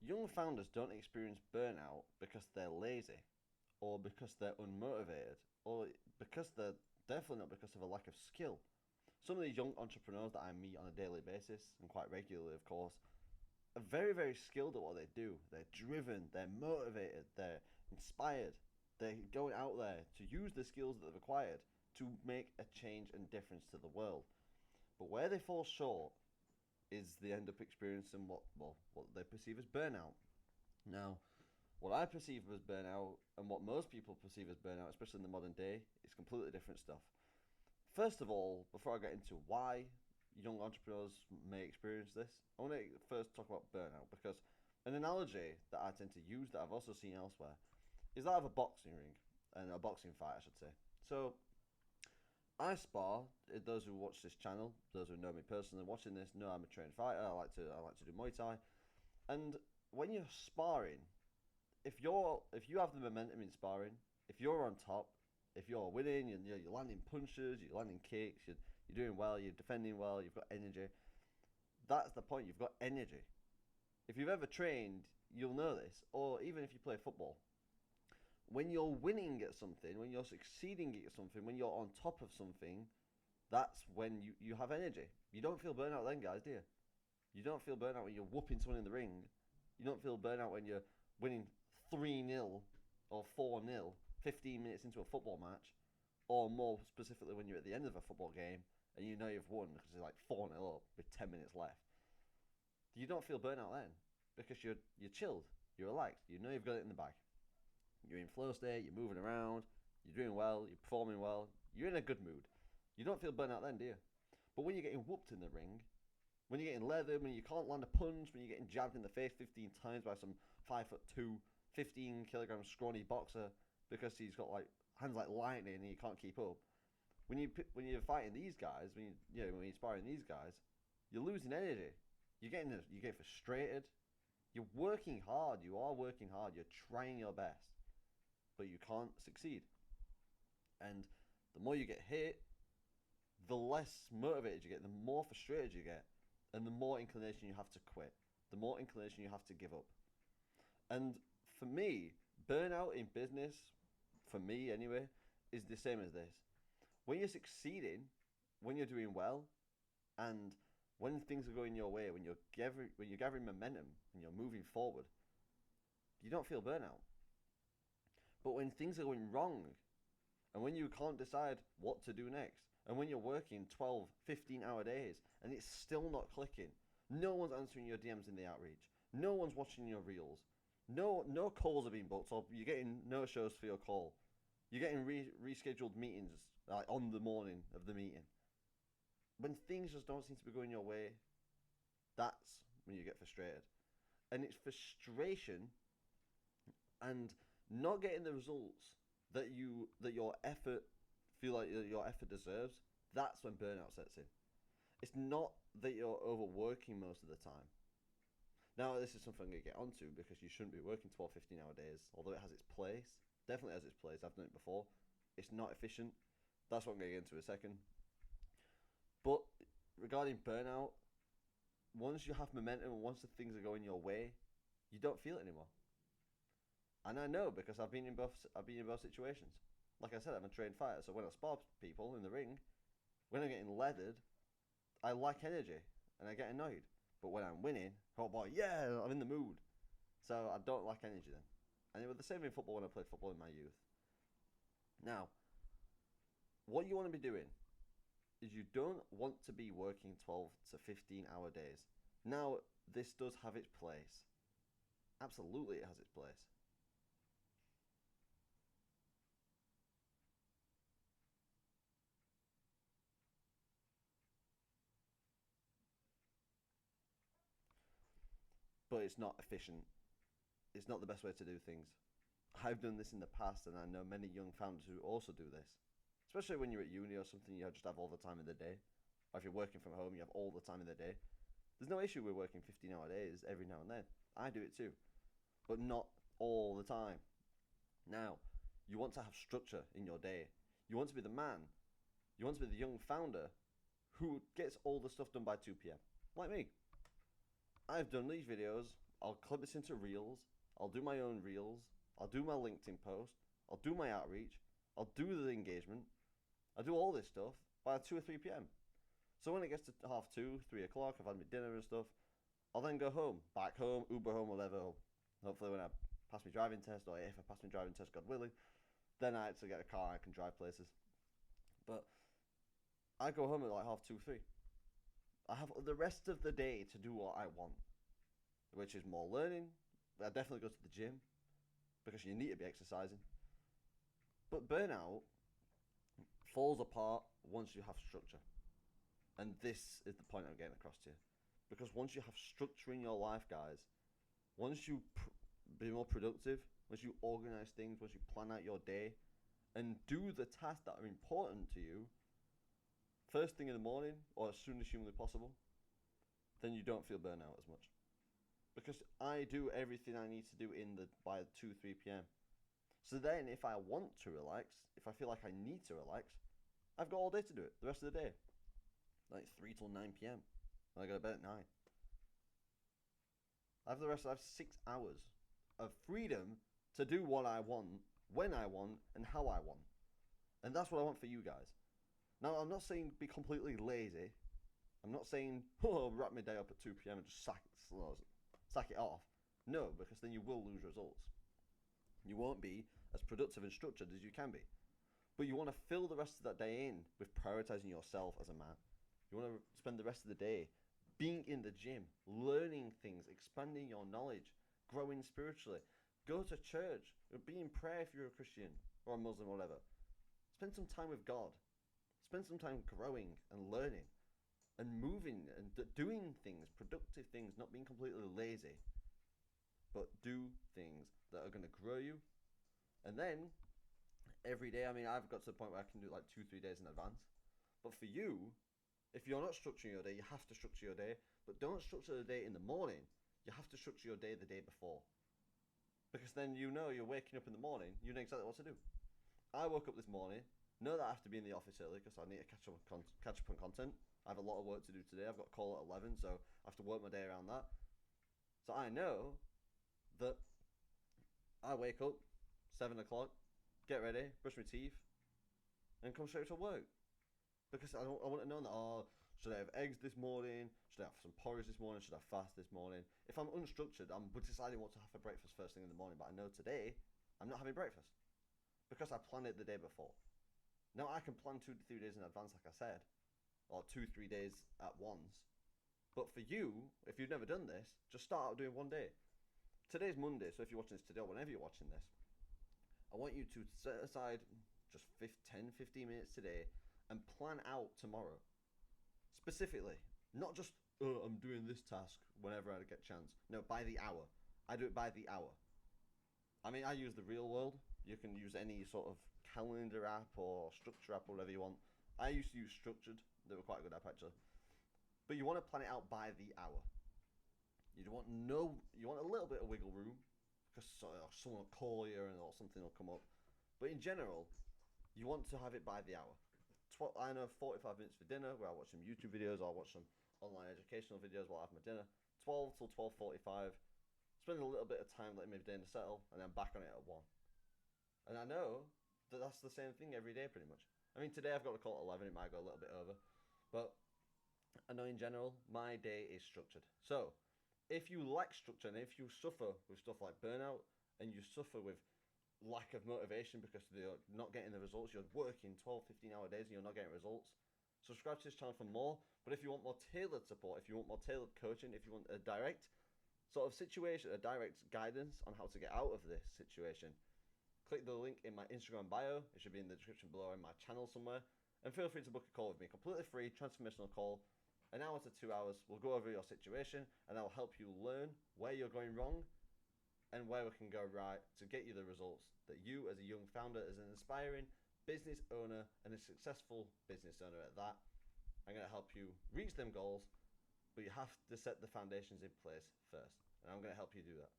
young founders don't experience burnout because they're lazy or because they're unmotivated or because they're definitely not because of a lack of skill. Some of these young entrepreneurs that I meet on a daily basis and quite regularly, of course, are very, very skilled at what they do. They're driven, they're motivated, they're inspired. They're going out there to use the skills that they've acquired to make a change and difference to the world. But where they fall short is they end up experiencing what they perceive as burnout. Now, what I perceive as burnout and what most people perceive as burnout, especially in the modern day, is completely different stuff. First of all, before I get into why young entrepreneurs may experience this, I want to first talk about burnout because an analogy that I tend to use that I've also seen elsewhere is that of a boxing ring and a boxing fight, I should say. So I spar. Those who watch this channel, those who know me personally, watching this know I'm a trained fighter. I like to do Muay Thai, and when you're sparring, if you have the momentum in sparring, if you're on top, if you're winning, you're landing punches, you're landing kicks, you're doing well, you're defending well, you've got energy. That's the point. You've got energy. If you've ever trained, you'll know this. Or even if you play football, when you're winning at something, when you're succeeding at something, when you're on top of something, that's when you have energy. You don't feel burnout then, guys, do you? You don't feel burnout when you're whooping someone in the ring. You don't feel burnout when you're winning 3-0 or 4-0 15 minutes into a football match, or more specifically when you're at the end of a football game and you know you've won because it's like 4-0 up with 10 minutes left. You don't feel burnout then because you're chilled, you're relaxed, you know you've got it in the bag. You're in flow state, you're moving around, you're doing well, you're performing well, you're in a good mood. You don't feel burnout then, do you? But when you're getting whooped in the ring, when you're getting leathered, when you can't land a punch, when you're getting jabbed in the face 15 times by some 5'2", 15 kilogram scrawny boxer because he's got like hands like lightning and you can't keep up. When you're fighting these guys, when you're sparring these guys, you're losing energy. You get frustrated. You're working hard. You are working hard. You're trying your best, but you can't succeed. And the more you get hit, the less motivated you get, the more frustrated you get, and the more inclination you have to quit, the more inclination you have to give up. And for me, burnout in business, for me anyway, is the same as this. When you're succeeding, when you're doing well, and when things are going your way, when you're gathering momentum and you're moving forward, you don't feel burnout. But when things are going wrong, and when you can't decide what to do next, and when you're working 12, 15-hour days and it's still not clicking, no one's answering your DMs in the outreach, no one's watching your reels, no calls are being booked, or you're getting no shows for your call, you're getting rescheduled meetings like on the morning of the meeting. When things just don't seem to be going your way, that's when you get frustrated. And it's frustration and not getting the results that your effort deserves. That's when burnout sets in. It's not that you're overworking most of the time. Now, this is something I'm going to get onto because you shouldn't be working 12, 15-hour days, although it has its place. Definitely has its place. I've done it before. It's not efficient. That's what I'm going to get into in a second. But regarding burnout, once you have momentum and once the things are going your way, you don't feel it anymore. And I know because I've been in both situations. Like I said, I'm a trained fighter, so when I spar people in the ring, when I'm getting leathered, I lack energy and I get annoyed. But when I'm winning, oh boy, yeah, I'm in the mood. So I don't lack energy then. And it was the same in football when I played football in my youth. Now, what you want to be doing is you don't want to be working 12 to 15-hour days. Now, this does have its place. Absolutely, it has its place. But it's not efficient. It's not the best way to do things. I've done this in the past, and I know many young founders who also do this. Especially when you're at uni or something, you just have all the time in the day. Or if you're working from home, you have all the time in the day. There's no issue with working 15-hour days every now and then. I do it too. But not all the time. Now, you want to have structure in your day. You want to be the man. You want to be the young founder who gets all the stuff done by 2 p.m. Like me. I've done these videos I'll clip this into reels. I'll do my own reels. I'll do my LinkedIn post. I'll do my outreach. I'll do the engagement. I'll do all this stuff by 2 or 3 p.m. So when it gets to 2:30, 3 o'clock, I've had my dinner and stuff, I'll then go home, back home, Uber home, whatever. Hopefully when I pass my driving test, or if I pass my driving test, God willing, then I actually get a car and I can drive places. But I go home at like 2:30, 3. I have the rest of the day to do what I want, which is more learning. I definitely go to the gym because you need to be exercising. But burnout falls apart once you have structure. And this is the point I'm getting across to you. Because once you have structure in your life, guys, once you be more productive, once you organize things, once you plan out your day, and do the tasks that are important to you, first thing in the morning, or as soon as humanly possible, then you don't feel burnout as much. Because I do everything I need to do by 2, 3 p.m. So then if I want to relax, if I feel like I need to relax, I've got all day to do it, the rest of the day. Like 3 till 9 p.m. And I go to bed at 9. I have 6 hours of freedom to do what I want, when I want, and how I want. And that's what I want for you guys. Now, I'm not saying be completely lazy. I'm not saying, wrap my day up at 2 p.m. and just sack it off. No, because then you will lose results. You won't be as productive and structured as you can be. But you want to fill the rest of that day in with prioritizing yourself as a man. You want to spend the rest of the day being in the gym, learning things, expanding your knowledge, growing spiritually. Go to church, be in prayer if you're a Christian or a Muslim or whatever. Spend some time with God. Spend some time growing and learning and moving and doing things, productive things, not being completely lazy, but do things that are going to grow you. And then every day, I've got to the point where I can do like 2-3 days in advance. But for you, if you're not structuring your day, you have to structure your day. But don't structure the day in the morning. You have to structure your day the day before. Because then you know you're waking up in the morning, you know exactly what to do. I woke up this morning, know that I have to be in the office early because I need to catch up on content. I have a lot of work to do today. I've got a call at 11, so I have to work my day around that. So I know that I wake up 7 o'clock, get ready, brush my teeth, and come straight to work. Because I want to know that, should I have eggs this morning? Should I have some porridge this morning? Should I fast this morning? If I'm unstructured, I'm deciding what to have for breakfast first thing in the morning, but I know today I'm not having breakfast because I planned it the day before. Now I can plan 2 to 3 days in advance, like I said, or 2-3 days at once. But for you, if you've never done this, just start out doing one day. Today's Monday, so if you're watching this today or whenever you're watching this, I want you to set aside just 10-15 minutes today and plan out tomorrow. Specifically, not just, I'm doing this task whenever I get a chance. No, by the hour. I do it by the hour. I use the real world. You can use any sort of calendar app or structure app or whatever you want. I used to use Structured. They were quite a good app, actually. But you want to plan it out by the hour. You want a little bit of wiggle room because someone will call you or something will come up. But in general, you want to have it by the hour. 45 minutes for dinner where I watch some YouTube videos or I watch some online educational videos while I have my dinner. 12 till 12:45. Spend a little bit of time letting my dinner settle and then back on it at 1. And I know that that's the same thing every day pretty much. Today I've got a call at 11, it might go a little bit over. But I know in general, my day is structured. So, if you lack structure and if you suffer with stuff like burnout and you suffer with lack of motivation because you're not getting the results, you're working 12-15 hour days and you're not getting results, subscribe to this channel for more. But if you want more tailored support, if you want more tailored coaching, if you want a direct sort of situation, a direct guidance on how to get out of this situation, click the link in my Instagram bio. It should be in the description below in my channel somewhere. And feel free to book a call with me, completely free, transformational call. An hour to 2 hours, we'll go over your situation and I'll help you learn where you're going wrong and where we can go right to get you the results that you as a young founder, as an aspiring business owner and a successful business owner at that, I'm going to help you reach them goals, but you have to set the foundations in place first. And I'm going to help you do that.